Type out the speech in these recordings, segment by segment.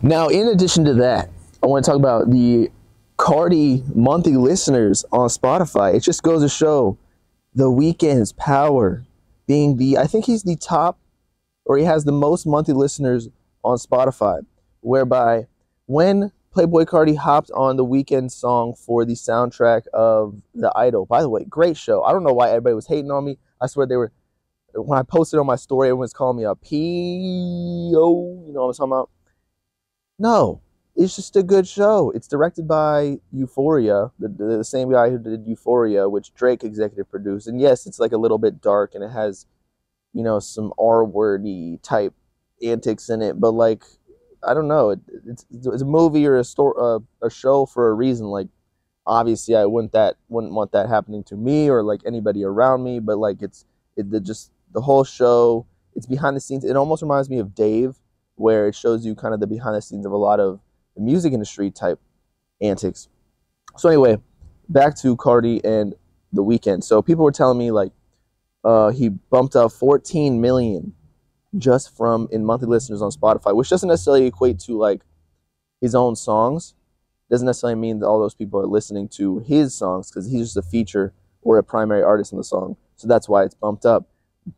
Now, in addition to that, I want to talk about the Carti monthly listeners on Spotify. It just goes to show the Weeknd's power being I think he's the top, or he has the most monthly listeners on Spotify, whereby when Playboi Carti hopped on the Weeknd song for the soundtrack of The Idol. By the way, great show. I don't know why everybody was hating on me. I swear they were, when I posted on my story, everyone was calling me a P.O. You know what I'm talking about? No, it's just a good show. It's directed by Euphoria, the same guy who did Euphoria, which Drake executive produced. And yes, it's like a little bit dark and it has, you know, some R-wordy type antics in it. But like, I don't know. It's a movie or a show for a reason. Like, obviously, I wouldn't want that happening to me or like anybody around me. But like, just the whole show. It's behind the scenes. It almost reminds me of Dave, where it shows you kind of the behind the scenes of a lot of the music industry type antics. So anyway, back to Carti and the Weeknd. So people were telling me like he bumped up 14 million just in monthly listeners on Spotify, which doesn't necessarily equate to like his own songs. Doesn't necessarily mean that all those people are listening to his songs, because he's just a feature or a primary artist in the song. So that's why it's bumped up.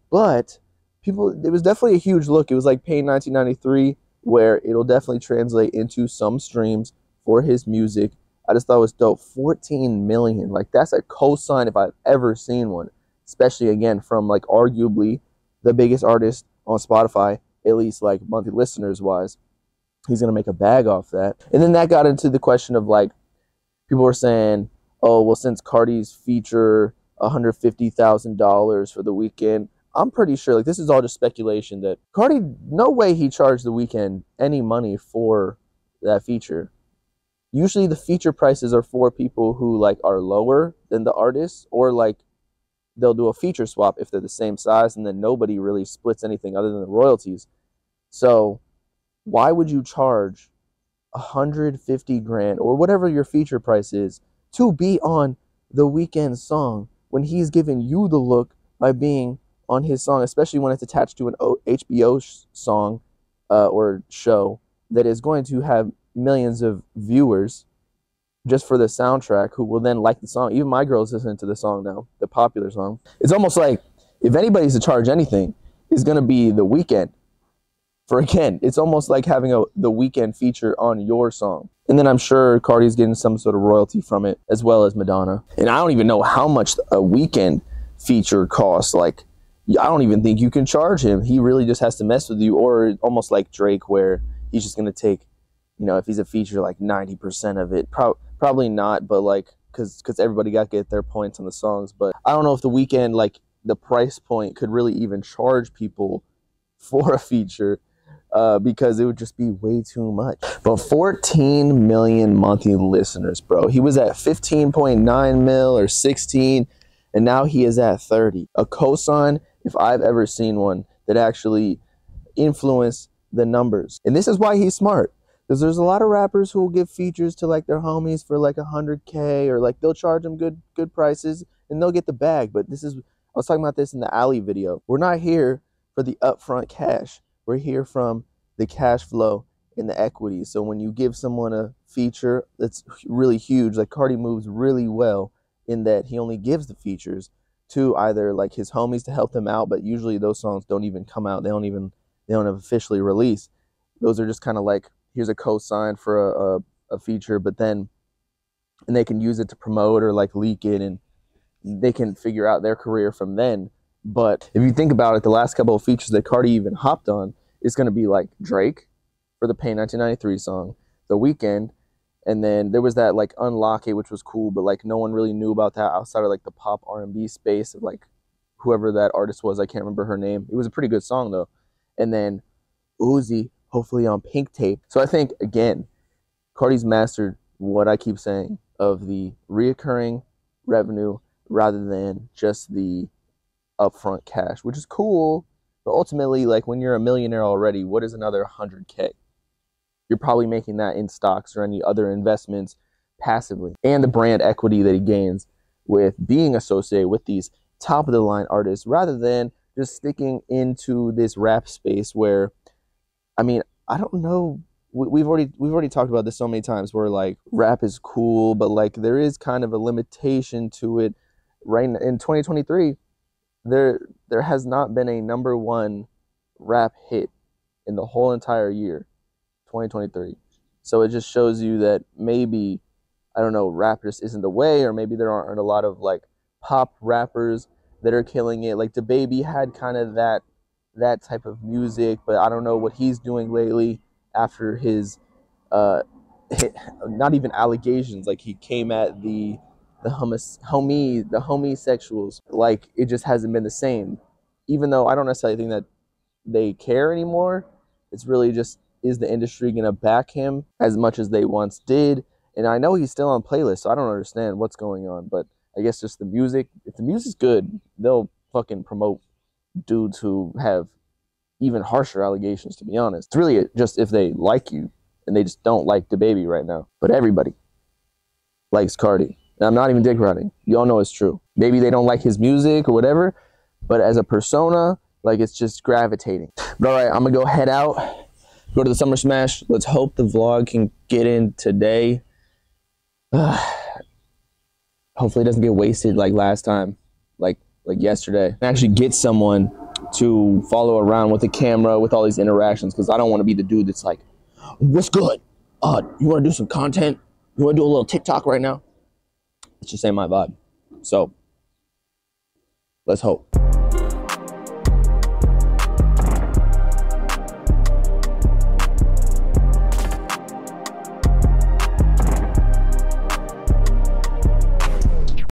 But it was definitely a huge look. It was like paying $19.93, where it'll definitely translate into some streams for his music. I just thought it was dope. 14 million. Like, that's a cosign if I've ever seen one. Especially, again, from like arguably the biggest artist on Spotify, at least like monthly listeners wise. He's going to make a bag off that. And then that got into the question of like, people were saying, oh, well, since Carti's feature $150,000 for the Weeknd, I'm pretty sure, like, this is all just speculation, that Carti, no way he charged the Weeknd any money for that feature. Usually the feature prices are for people who like are lower than the artist, or like they'll do a feature swap if they're the same size, and then nobody really splits anything other than the royalties. So why would you charge 150 grand or whatever your feature price is to be on the Weeknd song when he's giving you the look by being on his song, especially when it's attached to an HBO song or show that is going to have millions of viewers just for the soundtrack, who will then like the song. Even my girl's listening to the song now, the popular song. It's almost like if anybody's to charge anything, it's going to be the Weeknd. For again, it's almost like having the Weeknd feature on your song. And then I'm sure Carti's getting some sort of royalty from it, as well as Madonna. And I don't even know how much a Weeknd feature costs. Like, I don't even think you can charge him. He really just has to mess with you, or almost like Drake, where he's just going to take, you know, if he's a feature, like 90% of it. Probably not, but like, because everybody got to get their points on the songs. But I don't know if the Weeknd, like the price point, could really even charge people for a feature, because it would just be way too much. But 14 million monthly listeners, bro. He was at 15.9 mil or 16, and now he is at 30. A cosign, if I've ever seen one, that actually influenced the numbers. And this is why he's smart, because there's a lot of rappers who will give features to like their homies for like 100K, or like they'll charge them good prices and they'll get the bag. But I was talking about this in the Alley video. We're not here for the upfront cash. We're here from the cash flow and the equity. So when you give someone a feature that's really huge, like Carti moves really well in that he only gives the features to either like his homies to help them out, but usually those songs don't even come out. They don't officially release. Those are just kind of like, here's a cosign for a feature, and they can use it to promote or like leak it, and they can figure out their career from then. But if you think about it, the last couple of features that Carti even hopped on is going to be like Drake for the Pay 1993 song, The Weeknd, and then there was that like Unlock It, which was cool, but like no one really knew about that outside of like the pop R&B space of like whoever that artist was. I can't remember her name. It was a pretty good song though. And then Uzi, hopefully on Pink Tape. So I think, again, Carti's mastered what I keep saying of the reoccurring revenue rather than just the upfront cash, which is cool. But ultimately, like when you're a millionaire already, what is another 100K? You're probably making that in stocks or any other investments passively. And the brand equity that he gains with being associated with these top of the line artists, rather than just sticking into this rap space where, I mean, I don't know. We've already talked about this so many times where like rap is cool, but like there is kind of a limitation to it. Right in 2023, there has not been a number one rap hit in the whole entire year, 2023. So it just shows you that maybe, I don't know, rap just isn't the way, or maybe there aren't a lot of like pop rappers that are killing it. Like DaBaby had kind of that type of music, but I don't know what he's doing lately after his uh not even allegations. Like he came at the homosexuals. Like it just hasn't been the same. Even though I don't necessarily think that they care anymore. It's really just, is the industry gonna back him as much as they once did? And I know he's still on playlists, so I don't understand what's going on. But I guess just the music. If the music's good, they'll fucking promote dudes who have even harsher allegations, to be honest. It's really just if they like you, and they just don't like DaBaby right now. But everybody likes Carti. And I'm not even dick riding. You all know it's true. Maybe they don't like his music or whatever, but as a persona, like it's just gravitating. But all right, I'm gonna go head out, go to the Summer Smash. Let's hope the vlog can get in today. Hopefully it doesn't get wasted like last time, like yesterday. Actually get someone to follow around with a camera with all these interactions, because I don't want to be the dude that's like, what's good? You want to do some content? You want to do a little TikTok right now? It's just ain't my vibe. So let's hope.